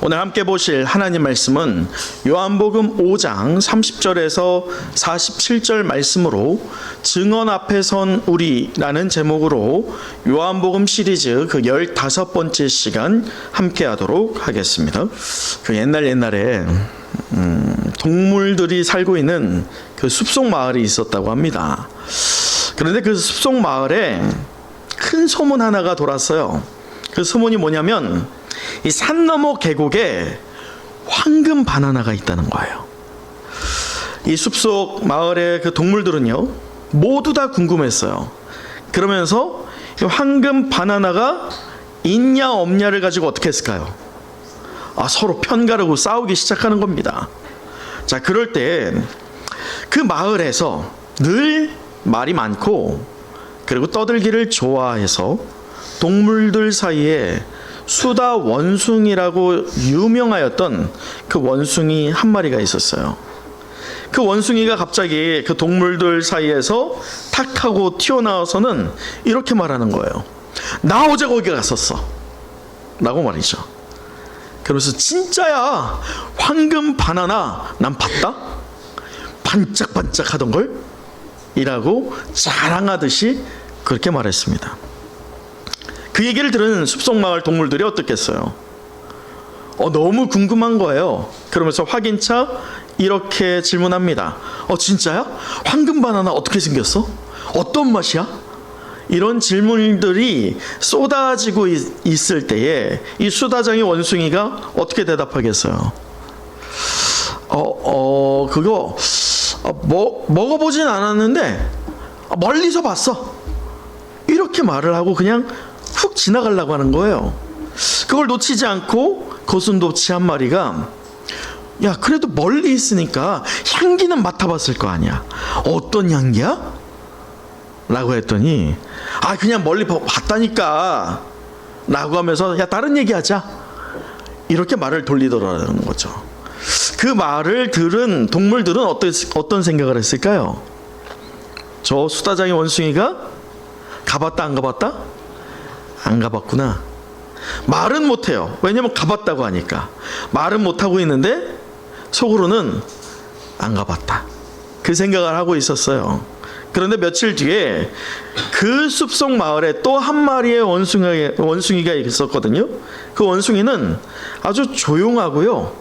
오늘 함께 보실 하나님 말씀은 요한복음 5장 30절에서 47절 말씀으로 증언 앞에 선 우리라는 제목으로 요한복음 시리즈 그 15번째 시간 함께 하도록 하겠습니다. 그 옛날에 동물들이 살고 있는 그 숲속 마을이 있었다고 합니다. 그런데 그 숲속 마을에 큰 소문 하나가 돌았어요. 그 소문이 뭐냐면 이 산 너머 계곡에 황금 바나나가 있다는 거예요. 이 숲속 마을의 그 동물들은요 모두 다 궁금했어요. 그러면서 이 황금 바나나가 있냐 없냐를 가지고 어떻게 했을까요? 서로 편가르고 싸우기 시작하는 겁니다. 자, 그럴 때 그 마을에서 늘 말이 많고 그리고 떠들기를 좋아해서 동물들 사이에 수다 원숭이라고 유명하였던 그 원숭이 한 마리가 있었어요. 그 원숭이가 갑자기 그 동물들 사이에서 탁 하고 튀어나와서는 이렇게 말하는 거예요. 나 어제 거기 갔었어 라고 말이죠. 그러면서 진짜야, 황금 바나나 난 봤다, 반짝반짝 하던 걸 이라고 자랑하듯이 그렇게 말했습니다. 그 얘기를 들은 숲속마을 동물들이 어떻겠어요? 너무 궁금한 거예요. 그러면서 확인차 이렇게 질문합니다. 진짜야? 황금 바나나 어떻게 생겼어? 어떤 맛이야? 이런 질문들이 쏟아지고 있을 때에 이 수다장이 원숭이가 어떻게 대답하겠어요? 그거 먹어보진 않았는데 멀리서 봤어, 이렇게 말을 하고 그냥 훅 지나가려고 하는 거예요. 그걸 놓치지 않고 고슴도치 한 마리가 야, 그래도 멀리 있으니까 향기는 맡아봤을 거 아니야. 어떤 향기야? 라고 했더니 그냥 멀리 봤다니까 라고 하면서 야, 다른 얘기하자, 이렇게 말을 돌리더라는 거죠. 그 말을 들은 동물들은 어떤 생각을 했을까요? 저 수다장의 원숭이가 가봤다 안 가봤다? 안 가봤구나. 말은 못해요. 왜냐면 가봤다고 하니까. 말은 못하고 있는데 속으로는 안 가봤다, 그 생각을 하고 있었어요. 그런데 며칠 뒤에 그 숲속 마을에 또 한 마리의 원숭이가 있었거든요. 그 원숭이는 아주 조용하고요,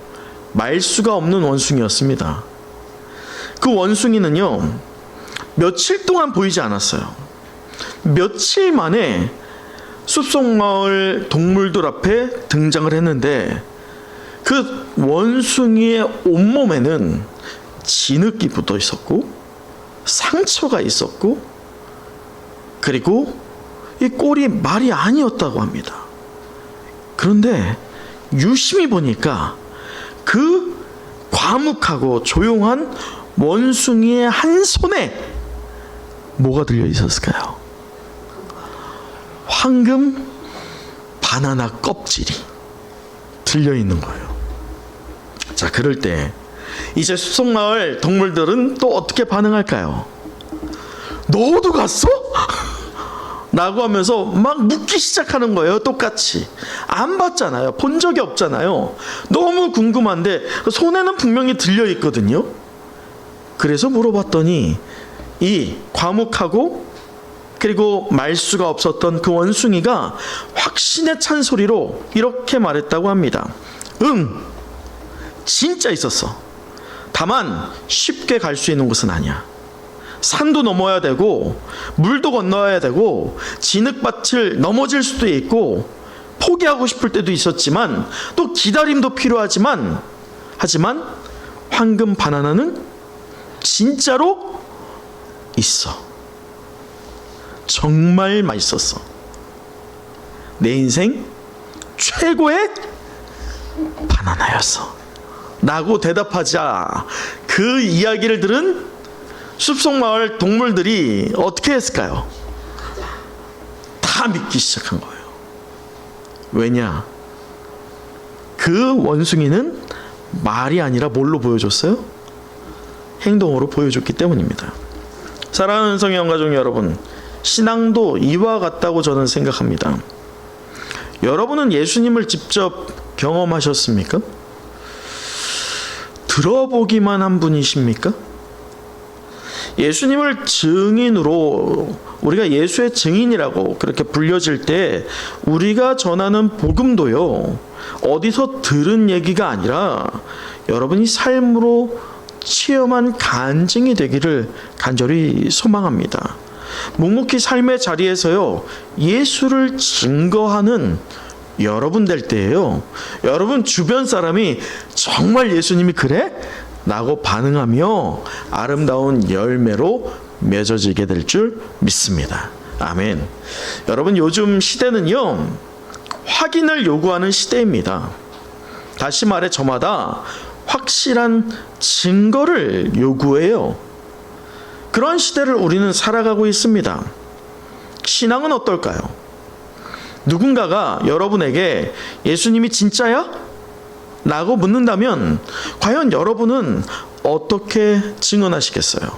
말수가 없는 원숭이였습니다. 그 원숭이는요 며칠 동안 보이지 않았어요. 며칠 만에 숲속 마을 동물들 앞에 등장을 했는데 그 원숭이의 온몸에는 진흙이 붙어 있었고 상처가 있었고 그리고 이 꼴이 말이 아니었다고 합니다. 그런데 유심히 보니까 그 과묵하고 조용한 원숭이의 한 손에 뭐가 들려 있었을까요? 황금 바나나 껍질이 들려 있는 거예요. 자, 그럴 때 이제 숲속마을 동물들은 또 어떻게 반응할까요? 너도 갔어? 라고 하면서 막 묻기 시작하는 거예요. 똑같이 안 봤잖아요. 본 적이 없잖아요. 너무 궁금한데 손에는 분명히 들려 있거든요. 그래서 물어봤더니 이 과묵하고 그리고 말수가 없었던 그 원숭이가 확신에 찬 소리로 이렇게 말했다고 합니다. 진짜 있었어. 다만 쉽게 갈 수 있는 곳은 아니야. 산도 넘어야 되고 물도 건너야 되고 진흙밭을 넘어질 수도 있고 포기하고 싶을 때도 있었지만 또 기다림도 필요하지만 하지만 황금 바나나는 진짜로 있어. 정말 맛있었어. 내 인생 최고의 바나나였어 라고 대답하자 그 이야기를 들은 숲속마을 동물들이 어떻게 했을까요? 다 믿기 시작한 거예요. 왜냐? 그 원숭이는 말이 아니라 뭘로 보여줬어요? 행동으로 보여줬기 때문입니다. 사랑하는 성령 가족 여러분, 신앙도 이와 같다고 저는 생각합니다. 여러분은 예수님을 직접 경험하셨습니까? 들어보기만 한 분이십니까? 예수님을 증인으로, 우리가 예수의 증인이라고 그렇게 불려질 때 우리가 전하는 복음도요, 어디서 들은 얘기가 아니라 여러분이 삶으로 체험한 간증이 되기를 간절히 소망합니다. 묵묵히 삶의 자리에서요, 예수를 증거하는 여러분 될 때예요, 여러분 주변 사람이 정말 예수님이 그래? 라고 반응하며 아름다운 열매로 맺어지게 될 줄 믿습니다. 아멘. 여러분, 요즘 시대는요, 확인을 요구하는 시대입니다. 다시 말해 저마다 확실한 증거를 요구해요. 그런 시대를 우리는 살아가고 있습니다. 신앙은 어떨까요? 누군가가 여러분에게 예수님이 진짜야? 라고 묻는다면 과연 여러분은 어떻게 증언하시겠어요?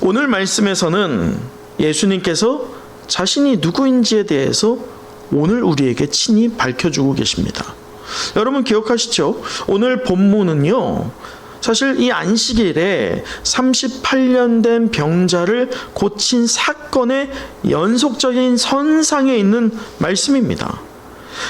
오늘 말씀에서는 예수님께서 자신이 누구인지에 대해서 오늘 우리에게 친히 밝혀주고 계십니다. 여러분 기억하시죠? 오늘 본문은요, 사실 이 안식일에 38년 된 병자를 고친 사건의 연속적인 선상에 있는 말씀입니다.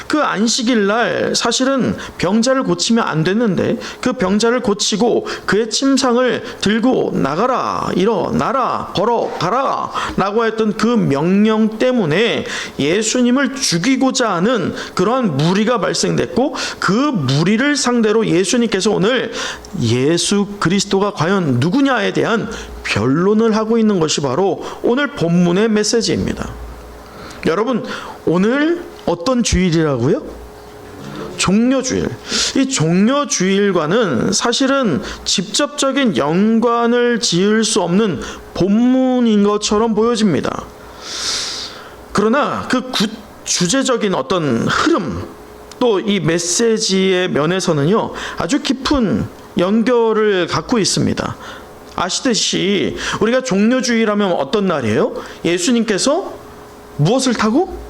그 안식일 날 사실은 병자를 고치면 안 됐는데 그 병자를 고치고 그의 침상을 들고 나가라, 일어나라, 걸어가라 라고 했던 그 명령 때문에 예수님을 죽이고자 하는 그러한 무리가 발생됐고, 그 무리를 상대로 예수님께서 오늘 예수 그리스도가 과연 누구냐에 대한 변론을 하고 있는 것이 바로 오늘 본문의 메시지입니다. 여러분, 오늘 어떤 주일이라고요? 종려주일. 이 종려주일과는 사실은 직접적인 연관을 지을 수 없는 본문인 것처럼 보여집니다. 그러나 그 주제적인 어떤 흐름, 또 이 메시지의 면에서는요, 아주 깊은 연결을 갖고 있습니다. 아시듯이 우리가 종려주일하면 어떤 날이에요? 예수님께서 무엇을 타고?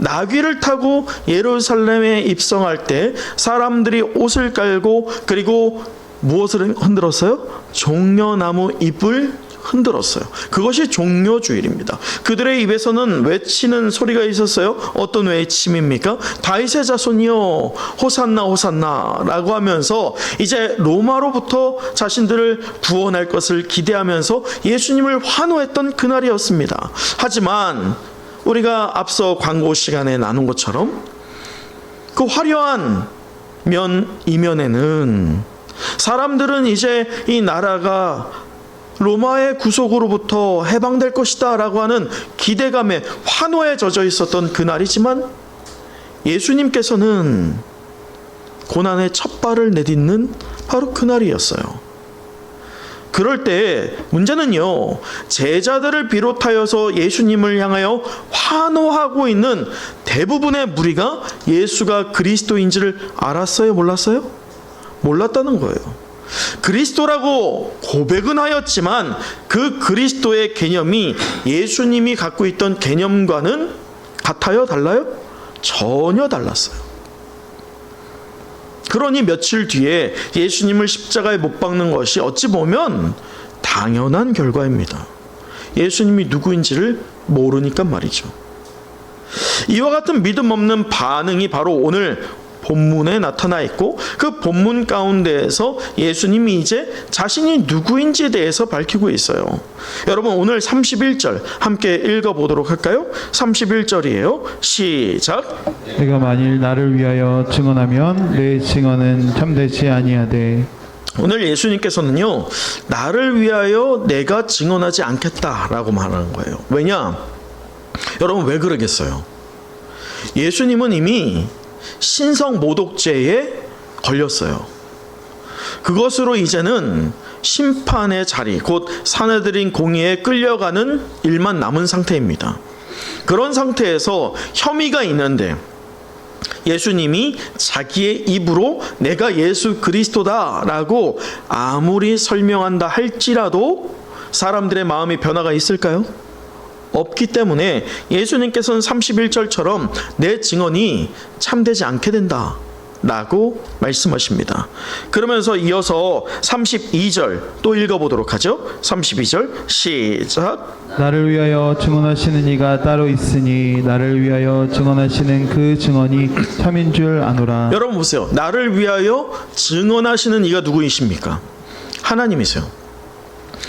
나귀를 타고 예루살렘에 입성할 때 사람들이 옷을 깔고, 그리고 무엇을 흔들었어요? 종려나무 잎을 흔들었어요. 그것이 종려주일입니다. 그들의 입에서는 외치는 소리가 있었어요. 어떤 외침입니까? 다윗의 자손이여 호산나 호산나 라고 하면서 이제 로마로부터 자신들을 구원할 것을 기대하면서 예수님을 환호했던 그날이었습니다. 하지만 우리가 앞서 광고 시간에 나눈 것처럼 그 화려한 이면에는 사람들은 이제 이 나라가 로마의 구속으로부터 해방될 것이다 라고 하는 기대감에 환호에 젖어 있었던 그날이지만, 예수님께서는 고난의 첫 발을 내딛는 바로 그날이었어요. 그럴 때 문제는요, 제자들을 비롯하여서 예수님을 향하여 환호하고 있는 대부분의 무리가 예수가 그리스도인지를 알았어요? 몰랐어요? 몰랐다는 거예요. 그리스도라고 고백은 하였지만 그 그리스도의 개념이 예수님이 갖고 있던 개념과는 같아요? 달라요? 전혀 달랐어요. 그러니 며칠 뒤에 예수님을 십자가에 못 박는 것이 어찌 보면 당연한 결과입니다. 예수님이 누구인지를 모르니까 말이죠. 이와 같은 믿음 없는 반응이 바로 오늘 본문에 나타나 있고, 그 본문 가운데에서 예수님이 이제 자신이 누구인지에 대해서 밝히고 있어요. 여러분, 오늘 31절 함께 읽어보도록 할까요? 31절이에요. 시작. 내가 만일 나를 위하여 증언하면 내 증언은 참되지 아니하되. 오늘 예수님께서는요, 나를 위하여 내가 증언하지 않겠다라고 말하는 거예요. 왜냐? 여러분, 왜 그러겠어요? 예수님은 이미 신성 모독죄에 걸렸어요. 그것으로 이제는 심판의 자리, 곧 사내들인 공의에 끌려가는 일만 남은 상태입니다. 그런 상태에서 혐의가 있는데 예수님이 자기의 입으로 내가 예수 그리스도다라고 아무리 설명한다 할지라도 사람들의 마음이 변화가 있을까요? 없기 때문에 예수님께서는 31절처럼 내 증언이 참되지 않게 된다 라고 말씀하십니다. 그러면서 이어서 32절 또 읽어보도록 하죠. 32절 시작. 나를 위하여 증언하시는 이가 따로 있으니 나를 위하여 증언하시는 그 증언이 참인 줄 아노라. 여러분 보세요. 나를 위하여 증언하시는 이가 누구이십니까? 하나님이세요.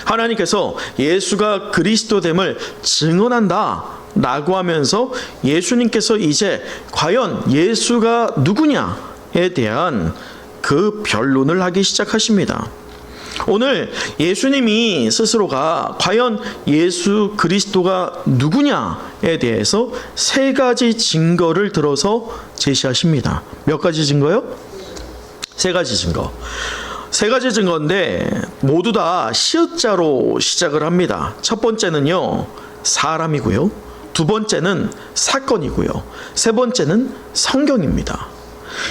하나님께서 예수가 그리스도됨을 증언한다 라고 하면서 예수님께서 이제 과연 예수가 누구냐에 대한 그 변론을 하기 시작하십니다. 오늘 예수님이 스스로가 과연 예수 그리스도가 누구냐에 대해서 세 가지 증거를 들어서 제시하십니다. 몇 가지 증거요? 세 가지 증거. 세 가지 증거인데 모두 다 시읒자로 시작을 합니다. 첫 번째는요, 사람이고요. 두 번째는 사건이고요. 세 번째는 성경입니다.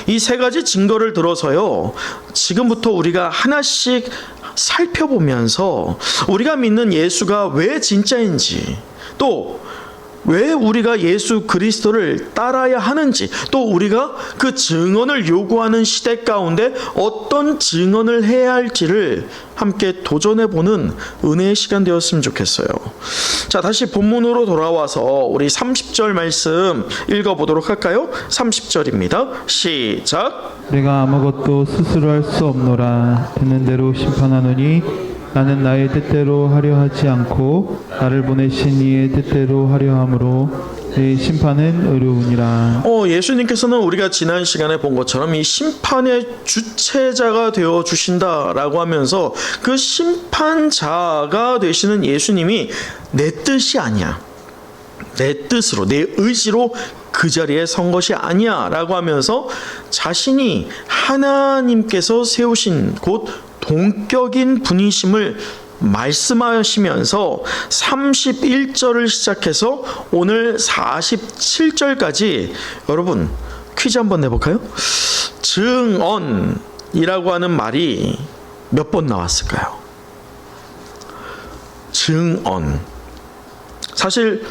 이 세 가지 증거를 들어서요, 지금부터 우리가 하나씩 살펴보면서 우리가 믿는 예수가 왜 진짜인지, 또 왜 우리가 예수 그리스도를 따라야 하는지, 또 우리가 그 증언을 요구하는 시대 가운데 어떤 증언을 해야 할지를 함께 도전해보는 은혜의 시간 되었으면 좋겠어요. 자, 다시 본문으로 돌아와서 우리 30절 말씀 읽어보도록 할까요? 30절입니다. 시작. 내가 아무것도 스스로 할 수 없노라. 되는 대로 심판하노니 나는 나의 뜻대로 하려 하지 않고 나를 보내신 이의 뜻대로 하려 함으로 내 심판은 의로우니라. 예수님께서는 우리가 지난 시간에 본 것처럼 이 심판의 주체자가 되어 주신다라고 하면서 그 심판자가 되시는 예수님이 내 뜻이 아니야, 내 뜻으로, 내 의지로 그 자리에 선 것이 아니야 라고 하면서 자신이 하나님께서 세우신 곧 동격인 분이심을 말씀하시면서 31절을 시작해서 오늘 47절까지 여러분 퀴즈 한번 내볼까요? 증언이라고 하는 말이 몇 번 나왔을까요? 증언. 사실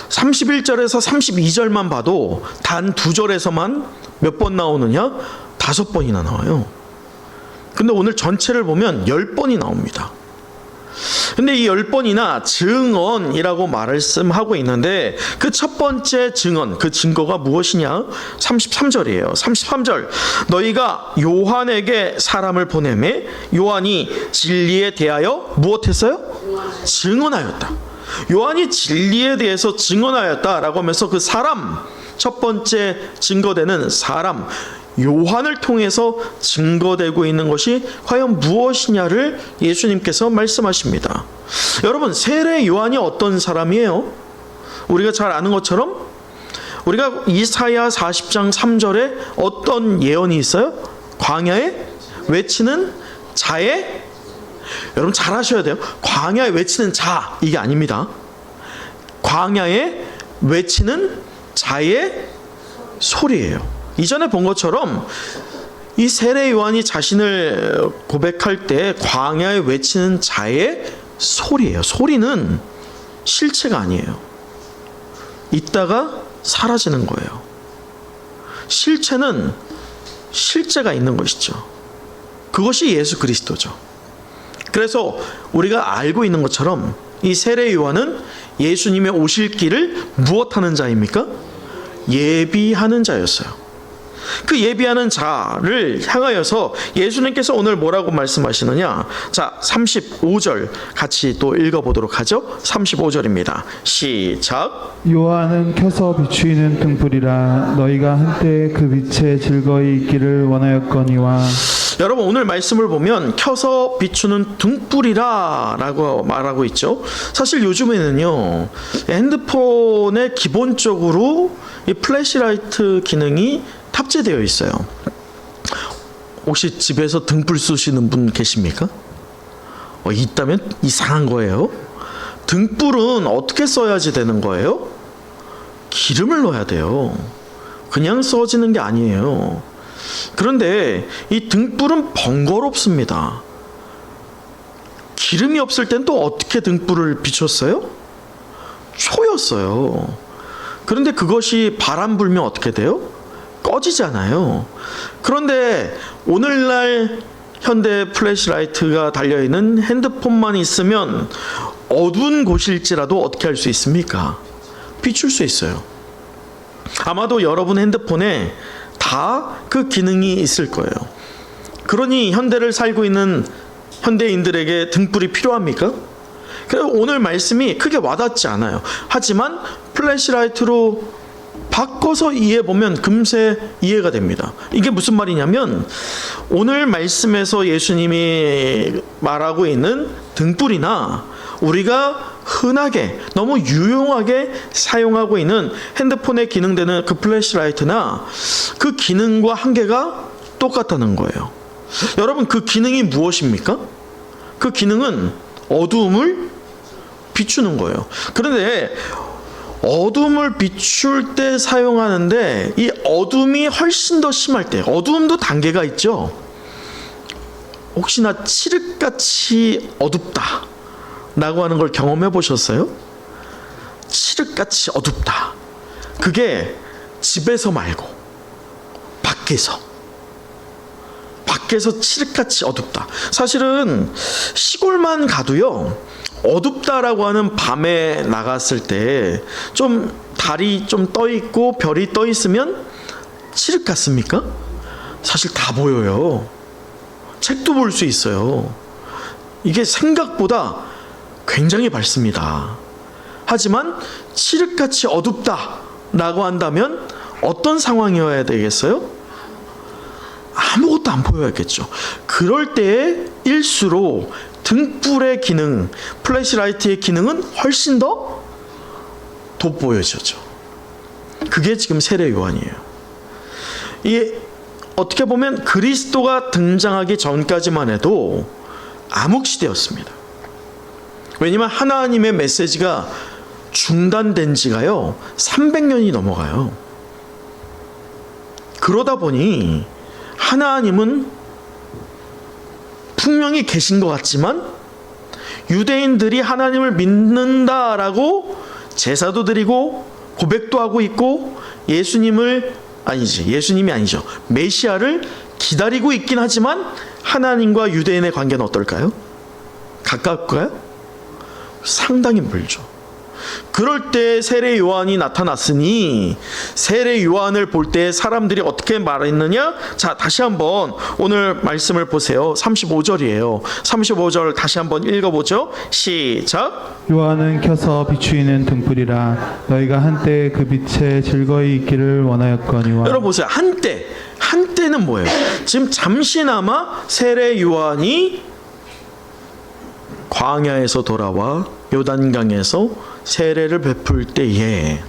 31절에서 32절만 봐도 단 2절에서만 몇 번 나오느냐? 5번이나 나와요. 근데 오늘 전체를 보면 10번이 나옵니다. 근데 이 10번이나 증언이라고 말씀하고 있는데 그 첫 번째 증언, 그 증거가 무엇이냐? 33절이에요. 33절. 너희가 요한에게 사람을 보내매 요한이 진리에 대하여 무엇했어요? 증언하였다. 요한이 진리에 대해서 증언하였다라고 하면서 그 사람, 첫 번째 증거되는 사람, 요한을 통해서 증거되고 있는 것이 과연 무엇이냐를 예수님께서 말씀하십니다. 여러분, 세례 요한이 어떤 사람이에요? 우리가 잘 아는 것처럼 우리가 이사야 40장 3절에 어떤 예언이 있어요? 광야에 외치는 자의, 여러분 잘 아셔야 돼요. 광야에 외치는 자, 이게 아닙니다. 광야에 외치는 자의 소리예요. 이전에 본 것처럼 이 세례 요한이 자신을 고백할 때 광야에 외치는 자의 소리예요. 소리는 실체가 아니에요. 있다가 사라지는 거예요. 실체는 실제가 있는 것이죠. 그것이 예수 그리스도죠. 그래서 우리가 알고 있는 것처럼 이 세례 요한은 예수님의 오실 길을 무엇하는 자입니까? 예비하는 자였어요. 그 예비하는 자를 향하여서 예수님께서 오늘 뭐라고 말씀하시느냐? 자, 35절 같이 또 읽어보도록 하죠. 35절입니다. 시작. 요한은 켜서 비추이는 등불이라. 너희가 한때 그 빛에 즐거이 있기를 원하였거니와. 여러분, 오늘 말씀을 보면 켜서 비추는 등불이라 라고 말하고 있죠. 사실 요즘에는요, 핸드폰에 기본적으로 이 플래시라이트 기능이 탑재되어 있어요. 혹시 집에서 등불 쏘시는 분 계십니까? 있다면 이상한 거예요. 등불은 어떻게 써야지 되는 거예요? 기름을 넣어야 돼요. 그냥 써지는 게 아니에요. 그런데 이 등불은 번거롭습니다. 기름이 없을 땐 또 어떻게 등불을 비췄어요? 초였어요. 그런데 그것이 바람 불면 어떻게 돼요? 꺼지잖아요. 그런데 오늘날 현대 플래시라이트가 달려있는 핸드폰만 있으면 어두운 곳일지라도 어떻게 할 수 있습니까? 비출 수 있어요. 아마도 여러분 핸드폰에 다 그 기능이 있을 거예요. 그러니 현대를 살고 있는 현대인들에게 등불이 필요합니까? 그래서 오늘 말씀이 크게 와닿지 않아요. 하지만 플래시라이트로 바꿔서 이해해보면 금세 이해가 됩니다. 이게 무슨 말이냐면 오늘 말씀에서 예수님이 말하고 있는 등불이나 우리가 흔하게 너무 유용하게 사용하고 있는 핸드폰에 기능되는 그 플래시라이트나 그 기능과 한계가 똑같다는 거예요. 여러분, 그 기능이 무엇입니까? 그 기능은 어두움을 비추는 거예요. 그런데 어둠을 비출 때 사용하는데 이 어둠이 훨씬 더 심할 때, 어두움도 단계가 있죠. 혹시나 칠흑같이 어둡다 라고 하는 걸 경험해 보셨어요? 칠흑같이 어둡다. 그게 집에서 말고 밖에서 칠흑같이 어둡다. 사실은 시골만 가도요, 어둡다라고 하는 밤에 나갔을 때 좀 달이 좀 떠 있고 별이 떠 있으면 칠흑 같습니까? 사실 다 보여요. 책도 볼 수 있어요. 이게 생각보다 굉장히 밝습니다. 하지만 칠흑같이 어둡다라고 한다면 어떤 상황이어야 되겠어요? 아무것도 안 보여야겠죠. 그럴 때일수록 등불의 기능, 플래시라이트의 기능은 훨씬 더 돋보여지죠. 그게 지금 세례 요한이에요. 이게 어떻게 보면 그리스도가 등장하기 전까지만 해도 암흑시대였습니다. 왜냐하면 하나님의 메시지가 중단된 지가요 300년이 넘어가요. 그러다 보니 하나님은 분명히 계신 것 같지만 유대인들이 하나님을 믿는다라고 제사도 드리고 고백도 하고 있고 예수님이 아니죠. 메시아를 기다리고 있긴 하지만 하나님과 유대인의 관계는 어떨까요? 가까울까요? 상당히 멀죠. 그럴 때 세례 요한이 나타났으니 세례 요한을 볼 때 사람들이 어떻게 말했느냐? 자, 다시 한번 오늘 말씀을 보세요. 35절이에요. 35절 다시 한번 읽어보죠. 시작. 요한은 켜서 비추이는 등불이라 너희가 한때 그 빛에 즐거이 있기를 원하였거니와. 여러분 보세요. 한때는 뭐예요? 지금 잠시나마 세례 요한이 광야에서 돌아와 요단강에서 세례를 베풀 때에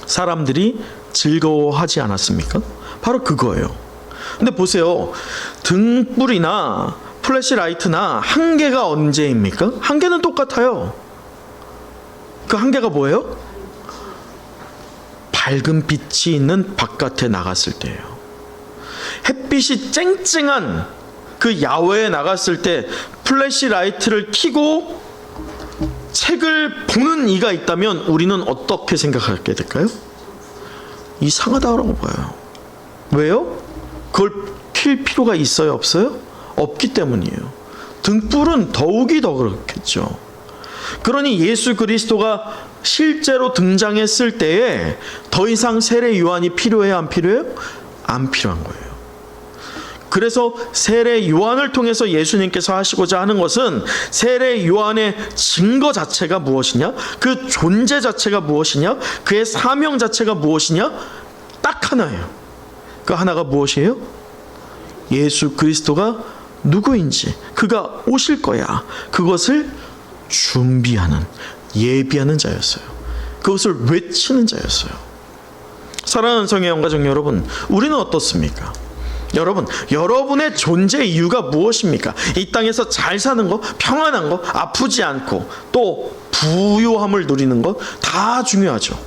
사람들이 즐거워하지 않았습니까? 바로 그거예요. 근데 보세요. 등불이나 플래시라이트나 한계가 언제입니까? 한계는 똑같아요. 그 한계가 뭐예요? 밝은 빛이 있는 바깥에 나갔을 때예요. 햇빛이 쨍쨍한 그 야외에 나갔을 때 플래시라이트를 켜고 책을 보는 이가 있다면 우리는 어떻게 생각하게 될까요? 이상하다고 봐요. 왜요? 그걸 킬 필요가 있어요? 없어요? 없기 때문이에요. 등불은 더욱이 더 그렇겠죠. 그러니 예수 그리스도가 실제로 등장했을 때에 더 이상 세례 요한이 필요해요? 안 필요해요? 안 필요한 거예요. 그래서 세례 요한을 통해서 예수님께서 하시고자 하는 것은 세례 요한의 증거 자체가 무엇이냐? 그 존재 자체가 무엇이냐? 그의 사명 자체가 무엇이냐? 딱 하나예요. 그 하나가 무엇이에요? 예수 그리스도가 누구인지, 그가 오실 거야. 그것을 준비하는, 예비하는 자였어요. 그것을 외치는 자였어요. 사랑하는 성의 영가족 여러분, 우리는 어떻습니까? 여러분의 존재 이유가 무엇입니까? 이 땅에서 잘 사는 거, 평안한 거, 아프지 않고 또 부요함을 누리는 거 다 중요하죠.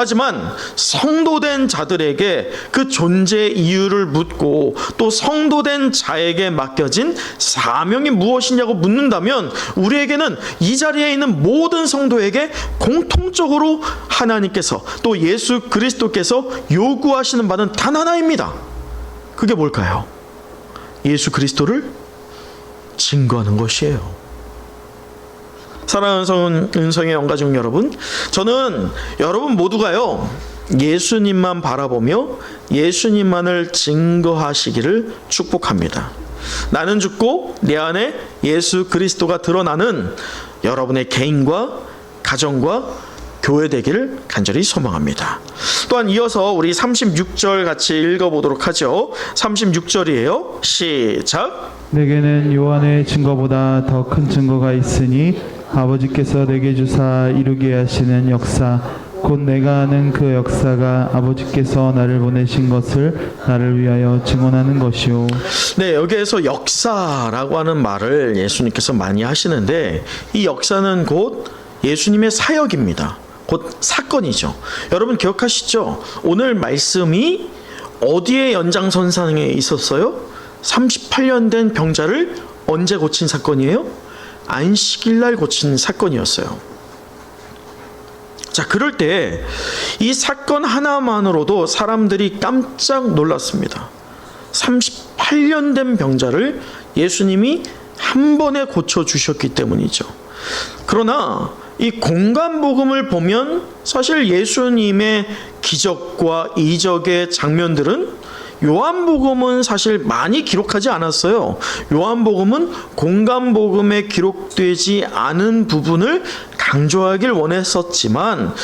하지만 성도된 자들에게 그 존재 이유를 묻고 또 성도된 자에게 맡겨진 사명이 무엇이냐고 묻는다면 우리에게는 이 자리에 있는 모든 성도에게 공통적으로 하나님께서 또 예수 그리스도께서 요구하시는 바는 단 하나입니다. 그게 뭘까요? 예수 그리스도를 증거하는 것이에요. 사랑하는 은성의 영가족 여러분, 저는 여러분 모두가요 예수님만 바라보며 예수님만을 증거하시기를 축복합니다. 나는 죽고 내 안에 예수 그리스도가 드러나는 여러분의 개인과 가정과 교회 되기를 간절히 소망합니다. 또한 이어서 우리 36절 같이 읽어보도록 하죠. 36절이에요. 시작. 내게는 요한의 증거보다 더 큰 증거가 있으니 아버지께서 내게 주사 이루게 하시는 역사 곧 내가 아는 그 역사가 아버지께서 나를 보내신 것을 나를 위하여 증언하는 것이요. 네, 여기에서 역사라고 하는 말을 예수님께서 많이 하시는데 이 역사는 곧 예수님의 사역입니다. 곧 사건이죠. 여러분 기억하시죠? 오늘 말씀이 어디에 연장선상에 있었어요? 38년 된 병자를 언제 고친 사건이에요? 안식일날 고친 사건이었어요. 자, 그럴 때 이 사건 하나만으로도 사람들이 깜짝 놀랐습니다. 38년 된 병자를 예수님이 한 번에 고쳐주셨기 때문이죠. 그러나 이 공간복음을 보면 사실 예수님의 기적과 이적의 장면들은 요한복음은 사실 많이 기록하지 않았어요. 요한복음은 공간복음에 기록되지 않은 부분을 강조하길 원했었지만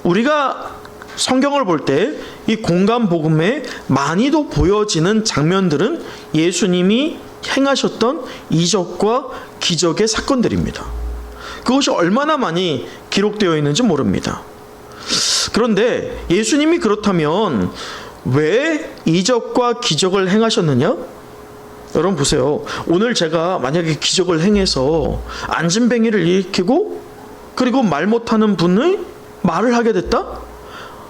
우리가 성경을 볼 때 이 공간복음에 많이도 보여지는 장면들은 예수님이 행하셨던 이적과 기적의 사건들입니다. 그것이 얼마나 많이 기록되어 있는지 모릅니다. 그런데 예수님이 그렇다면 왜 이적과 기적을 행하셨느냐? 여러분 보세요. 오늘 제가 만약에 기적을 행해서 안진뱅이를 일으키고 그리고 말 못하는 분이 말을 하게 됐다?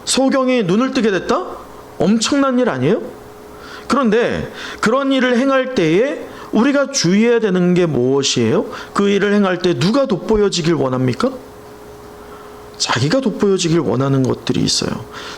소경이 눈을 뜨게 됐다? 엄청난 일 아니에요? 그런데 그런 일을 행할 때에 우리가 주의해야 되는 게 무엇이에요? 그 일을 행할 때 누가 돋보여지길 원합니까? 자기가 돋보여지길 원하는 것들이 있어요.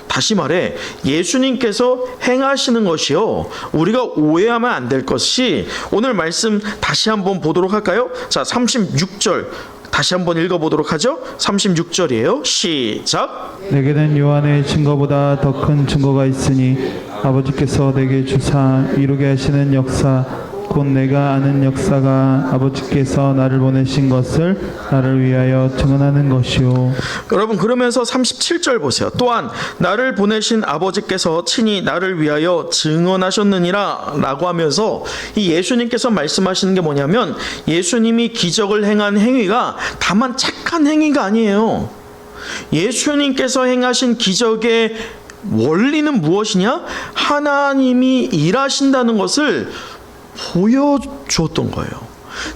다시 말해 예수님께서 행하시는 것이요 우리가 오해하면 안 될 것이 오늘 말씀 다시 한번 보도록 할까요? 자, 36절 다시 한번 읽어보도록 하죠. 36절이에요. 시작. 내게는 요한의 증거보다 더 큰 증거가 있으니 아버지께서 내게 주사 이루게 하시는 역사 곧 내가 아는 역사가 아버지께서 나를 보내신 것을 나를 위하여 증언하는 것이요. 여러분 그러면서 37절 보세요. 또한 나를 보내신 아버지께서 친히 나를 위하여 증언하셨느니라 라고 하면서 이 예수님께서 말씀하시는 게 뭐냐면 예수님이 기적을 행한 행위가 다만 착한 행위가 아니에요. 예수님께서 행하신 기적의 원리는 무엇이냐? 하나님이 일하신다는 것을 보여주었던 거예요.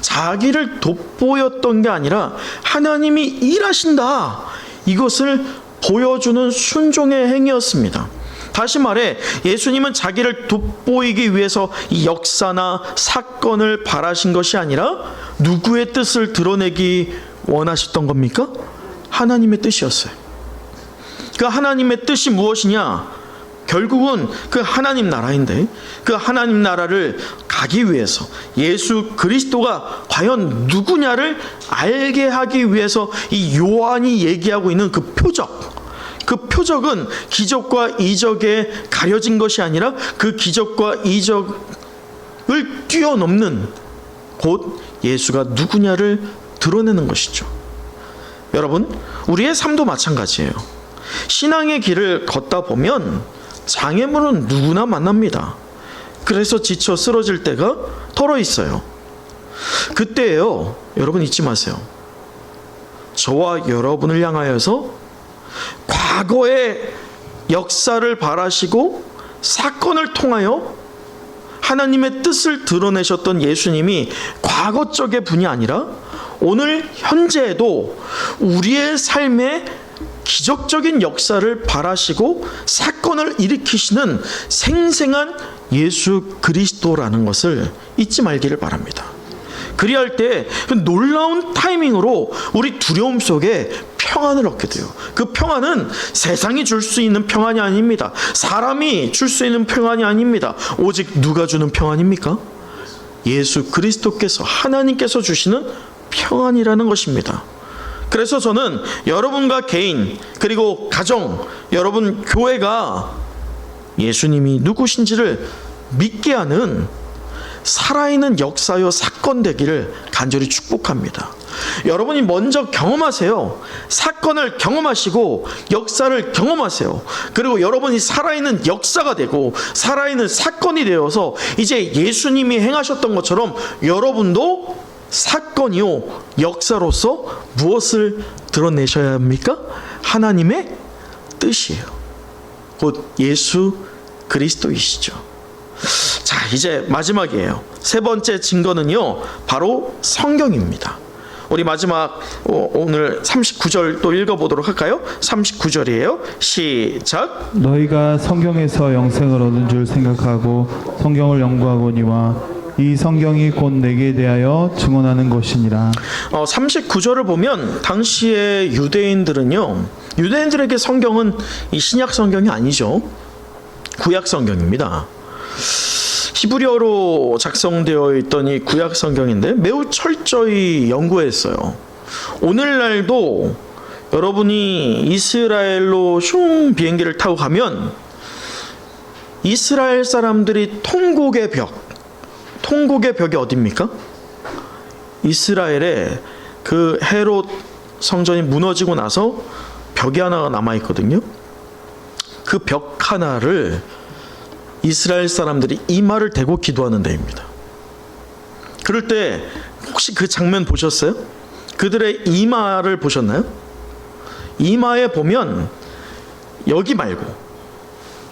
자기를 돋보였던 게 아니라 하나님이 일하신다, 이것을 보여주는 순종의 행위였습니다. 다시 말해 예수님은 자기를 돋보이기 위해서 이 역사나 사건을 바라신 것이 아니라 누구의 뜻을 드러내기 원하셨던 겁니까? 하나님의 뜻이었어요. 그 하나님의 뜻이 무엇이냐? 결국은 그 하나님 나라인데 그 하나님 나라를 가기 위해서 예수 그리스도가 과연 누구냐를 알게 하기 위해서 이 요한이 얘기하고 있는 그 표적은 기적과 이적에 가려진 것이 아니라 그 기적과 이적을 뛰어넘는 곧 예수가 누구냐를 드러내는 것이죠. 여러분, 우리의 삶도 마찬가지예요. 신앙의 길을 걷다 보면 장애물은 누구나 만납니다. 그래서 지쳐 쓰러질 때가 덜어 있어요. 그때예요. 여러분 잊지 마세요. 저와 여러분을 향하여서 과거의 역사를 바라시고 사건을 통하여 하나님의 뜻을 드러내셨던 예수님이 과거 쪽의 분이 아니라 오늘 현재에도 우리의 삶에 기적적인 역사를 바라시고 사건을 일으키시는 생생한 예수 그리스도라는 것을 잊지 말기를 바랍니다. 그리할 때 놀라운 타이밍으로 우리 두려움 속에 평안을 얻게 돼요. 그 평안은 세상이 줄 수 있는 평안이 아닙니다. 사람이 줄 수 있는 평안이 아닙니다. 오직 누가 주는 평안입니까? 예수 그리스도께서, 하나님께서 주시는 평안이라는 것입니다. 그래서 저는 여러분과 개인, 그리고 가정, 여러분 교회가 예수님이 누구신지를 믿게 하는 살아있는 역사요 사건 되기를 간절히 축복합니다. 여러분이 먼저 경험하세요. 사건을 경험하시고 역사를 경험하세요. 그리고 여러분이 살아있는 역사가 되고 살아있는 사건이 되어서 이제 예수님이 행하셨던 것처럼 여러분도 사건이요 역사로서 무엇을 드러내셔야 합니까? 하나님의 뜻이에요. 곧 예수 그리스도이시죠. 자, 이제 마지막이에요. 세 번째 증거는요, 바로 성경입니다. 우리 마지막 오늘 39절 또 읽어보도록 할까요? 39절이에요. 시작. 너희가 성경에서 영생을 얻은 줄 생각하고 성경을 연구하거니와 이 성경이 곧 내게 대하여 증언하는 것이니라. 39절을 보면 당시의 유대인들은요, 유대인들에게 성경은 이 신약 성경이 아니죠. 구약 성경입니다. 히브리어로 작성되어 있던 이 구약 성경인데 매우 철저히 연구했어요. 오늘날도 여러분이 이스라엘로 슝 비행기를 타고 가면 이스라엘 사람들이 통곡의 벽이 어디입니까? 이스라엘에 그 헤롯 성전이 무너지고 나서 벽이 하나가 남아 있거든요. 그 벽 하나를 이스라엘 사람들이 이마를 대고 기도하는 데입니다. 그럴 때 혹시 그 장면 보셨어요? 그들의 이마를 보셨나요? 이마에 보면 여기 말고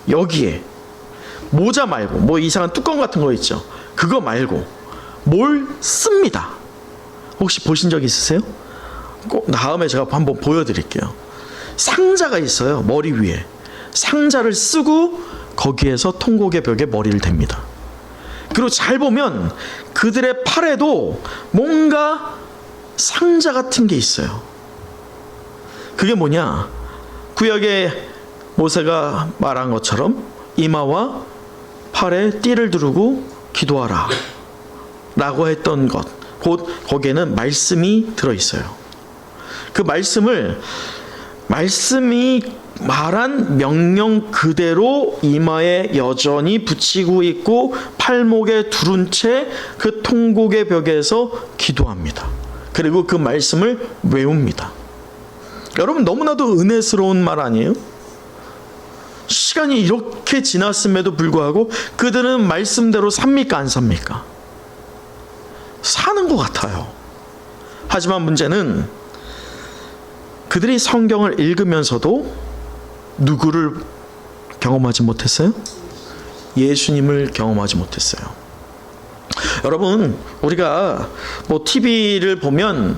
여기에 모자 말고 뭐 이상한 뚜껑 같은 거 있죠. 그거 말고 뭘 씁니다. 혹시 보신 적 있으세요? 꼭 다음에 제가 한번 보여드릴게요. 상자가 있어요. 머리 위에 상자를 쓰고 거기에서 통곡의 벽에 머리를 댑니다. 그리고 잘 보면 그들의 팔에도 뭔가 상자 같은 게 있어요. 그게 뭐냐? 구약에 모세가 말한 것처럼 이마와 팔에 띠를 두르고 기도하라 라고 했던 것, 곧 거기에는 말씀이 들어있어요. 그 말씀이 말한 명령 그대로 이마에 여전히 붙이고 있고 팔목에 두른 채 그 통곡의 벽에서 기도합니다. 그리고 그 말씀을 외웁니다. 여러분, 너무나도 은혜스러운 말 아니에요? 시간이 이렇게 지났음에도 불구하고 그들은 말씀대로 삽니까, 안 삽니까? 사는 것 같아요. 하지만 문제는 그들이 성경을 읽으면서도 누구를 경험하지 못했어요? 예수님을 경험하지 못했어요. 여러분, 우리가 뭐 TV를 보면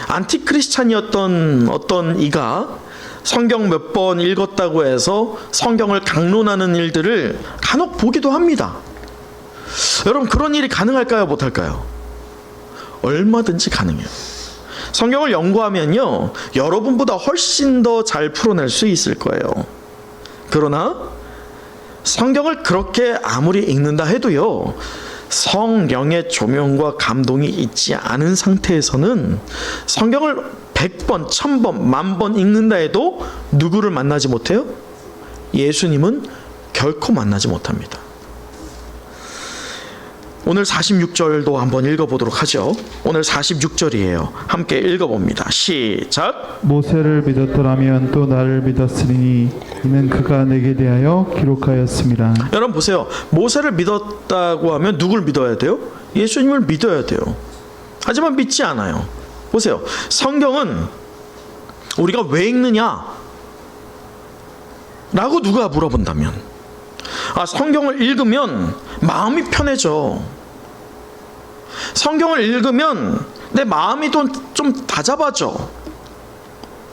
안티크리스찬이었던 어떤 이가 성경 몇 번 읽었다고 해서 성경을 강론하는 일들을 간혹 보기도 합니다. 여러분, 그런 일이 가능할까요, 못할까요? 얼마든지 가능해요. 성경을 연구하면요, 여러분보다 훨씬 더 잘 풀어낼 수 있을 거예요. 그러나 성경을 그렇게 아무리 읽는다 해도요, 성령의 조명과 감동이 있지 않은 상태에서는 성경을 100번, 1000번, 10,000번 읽는다 해도 누구를 만나지 못해요? 예수님은 결코 만나지 못합니다. 오늘 46절도 한번 읽어보도록 하죠. 오늘 46절이에요. 함께 읽어봅니다. 시작. 모세를 믿었더라면 또 나를 믿었으리니 이는 그가 내게 대하여 기록하였습니다. 여러분 보세요. 모세를 믿었다고 하면 누굴 믿어야 돼요? 예수님을 믿어야 돼요. 하지만 믿지 않아요. 보세요. 성경은 우리가 왜 읽느냐? 라고 누가 물어본다면, 성경을 읽으면 마음이 편해져. 성경을 읽으면 내 마음이 좀 다잡아져.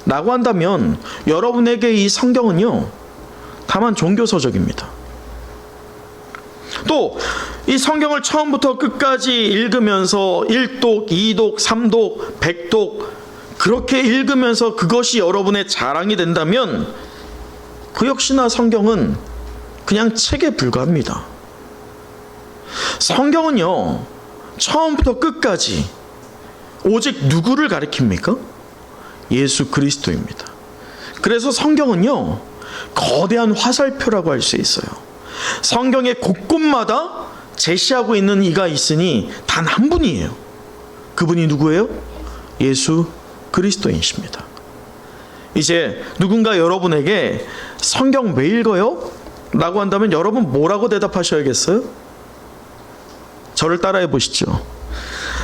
라고 한다면 여러분에게 이 성경은요, 다만 종교서적입니다. 또 이 성경을 처음부터 끝까지 읽으면서 1독, 2독, 3독, 100독 그렇게 읽으면서 그것이 여러분의 자랑이 된다면 그 역시나 성경은 그냥 책에 불과합니다. 성경은요, 처음부터 끝까지 오직 누구를 가리킵니까? 예수 그리스도입니다. 그래서 성경은요, 거대한 화살표라고 할 수 있어요. 성경의 곳곳마다 제시하고 있는 이가 있으니 단 한 분이에요. 그분이 누구예요? 예수 그리스도이십니다. 이제 누군가 여러분에게 성경 왜 읽어요? 라고 한다면 여러분 뭐라고 대답하셔야겠어요? 저를 따라해 보시죠.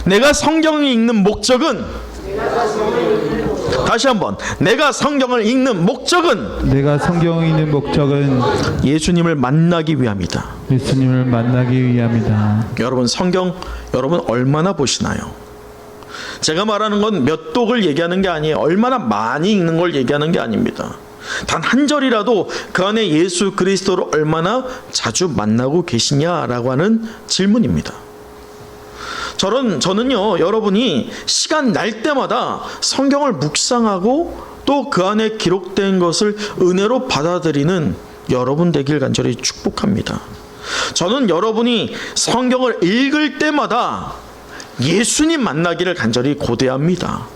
내가 성경을 읽는 목적은, 다시 한번, 내가 성경을 읽는 목적은 내가 성경을 읽는 목적은 예수님을 만나기 위함이다. 예수님을 만나기 위함이다. 여러분 성경 여러분 얼마나 보시나요? 제가 말하는 건 몇 독을 얘기하는 게 아니에요. 얼마나 많이 읽는 걸 얘기하는 게 아닙니다. 단 한 절이라도 그 안에 예수 그리스도를 얼마나 자주 만나고 계시냐라고 하는 질문입니다. 저는요, 여러분이 시간 날 때마다 성경을 묵상하고 또 그 안에 기록된 것을 은혜로 받아들이는 여러분 되길 간절히 축복합니다. 저는 여러분이 성경을 읽을 때마다 예수님 만나기를 간절히 고대합니다.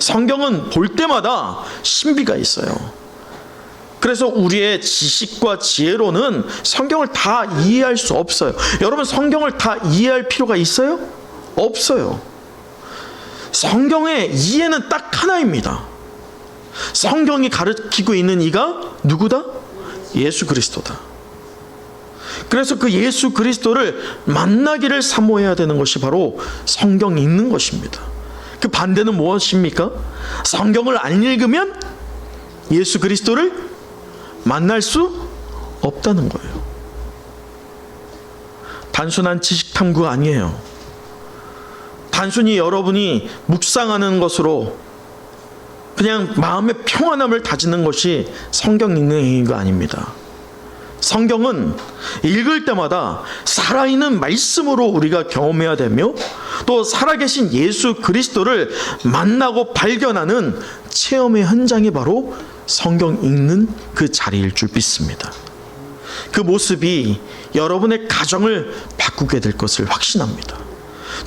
성경은 볼 때마다 신비가 있어요. 그래서 우리의 지식과 지혜로는 성경을 다 이해할 수 없어요. 여러분 성경을 다 이해할 필요가 있어요? 없어요. 성경의 이해는 딱 하나입니다. 성경이 가르치고 있는 이가 누구다? 예수 그리스도다. 그래서 그 예수 그리스도를 만나기를 사모해야 되는 것이 바로 성경 읽는 것입니다. 그 반대는 무엇입니까? 성경을 안 읽으면 예수 그리스도를 만날 수 없다는 거예요. 단순한 지식 탐구 아니에요. 단순히 여러분이 묵상하는 것으로 그냥 마음의 평안함을 다지는 것이 성경 읽는 행위가 아닙니다. 성경은 읽을 때마다 살아있는 말씀으로 우리가 경험해야 되며 또 살아계신 예수 그리스도를 만나고 발견하는 체험의 현장이 바로 성경 읽는 그 자리일 줄 믿습니다. 그 모습이 여러분의 가정을 바꾸게 될 것을 확신합니다.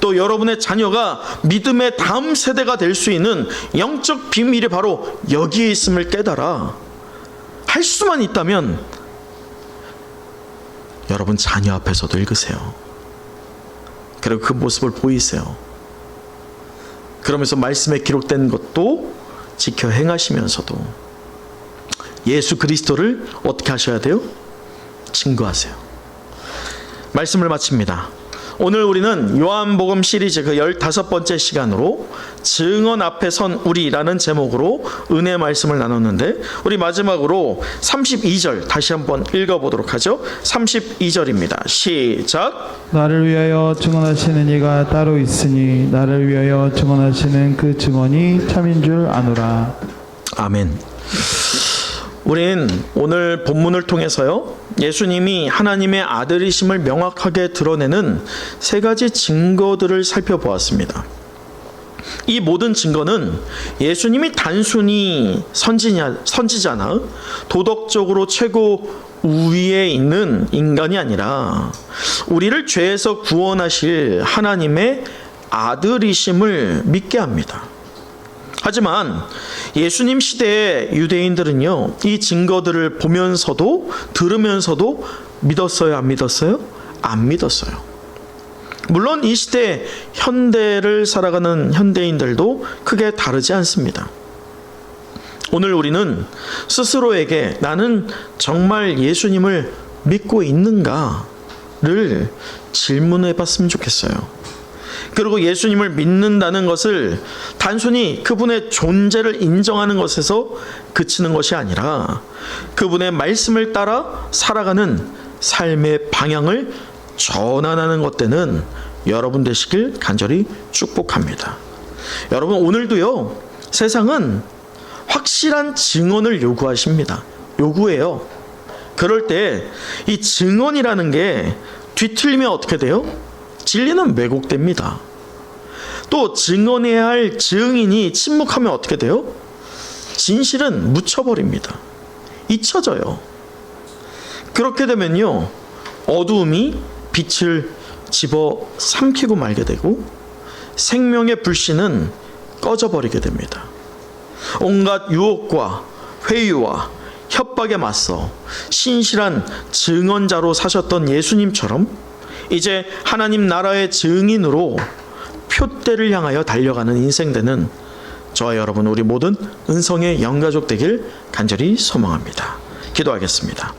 또 여러분의 자녀가 믿음의 다음 세대가 될 수 있는 영적 비밀이 바로 여기에 있음을 깨달아 할 수만 있다면 여러분 자녀 앞에서도 읽으세요. 그리고 그 모습을 보이세요. 그러면서 말씀에 기록된 것도 지켜 행하시면서도 예수 그리스도를 어떻게 하셔야 돼요? 증거하세요. 말씀을 마칩니다. 오늘 우리는 요한복음 시리즈 그 15번째 시간으로 증언 앞에 선 우리라는 제목으로 은혜 말씀을 나눴는데, 우리 마지막으로 32절 다시 한번 읽어보도록 하죠. 32절입니다. 시작. 나를 위하여 증언하시는 이가 따로 있으니 나를 위하여 증언하시는 그 증언이 참인 줄 아노라. 아멘. 우린 오늘 본문을 통해서요, 예수님이 하나님의 아들이심을 명확하게 드러내는 세 가지 증거들을 살펴보았습니다. 이 모든 증거는 예수님이 단순히 선지자나 도덕적으로 최고 우위에 있는 인간이 아니라 우리를 죄에서 구원하실 하나님의 아들이심을 믿게 합니다. 하지만 예수님 시대의 유대인들은요, 이 증거들을 보면서도 들으면서도 믿었어요? 안 믿었어요? 안 믿었어요. 물론 이 시대 현대를 살아가는 현대인들도 크게 다르지 않습니다. 오늘 우리는 스스로에게 나는 정말 예수님을 믿고 있는가를 질문해 봤으면 좋겠어요. 그리고 예수님을 믿는다는 것을 단순히 그분의 존재를 인정하는 것에서 그치는 것이 아니라 그분의 말씀을 따라 살아가는 삶의 방향을 전환하는 것 되는 여러분 되시길 간절히 축복합니다. 여러분 오늘도요, 세상은 확실한 증언을 요구하십니다. 요구해요. 그럴 때 이 증언이라는 게 뒤틀리면 어떻게 돼요? 진리는 왜곡됩니다. 또 증언해야 할 증인이 침묵하면 어떻게 돼요? 진실은 묻혀버립니다. 잊혀져요. 그렇게 되면요, 어두움이 빛을 집어 삼키고 말게 되고 생명의 불씨는 꺼져버리게 됩니다. 온갖 유혹과 회유와 협박에 맞서 신실한 증언자로 사셨던 예수님처럼 이제 하나님 나라의 증인으로 표대를 향하여 달려가는 인생 되는 저와 여러분 우리 모든 은성의 영가족 되길 간절히 소망합니다. 기도하겠습니다.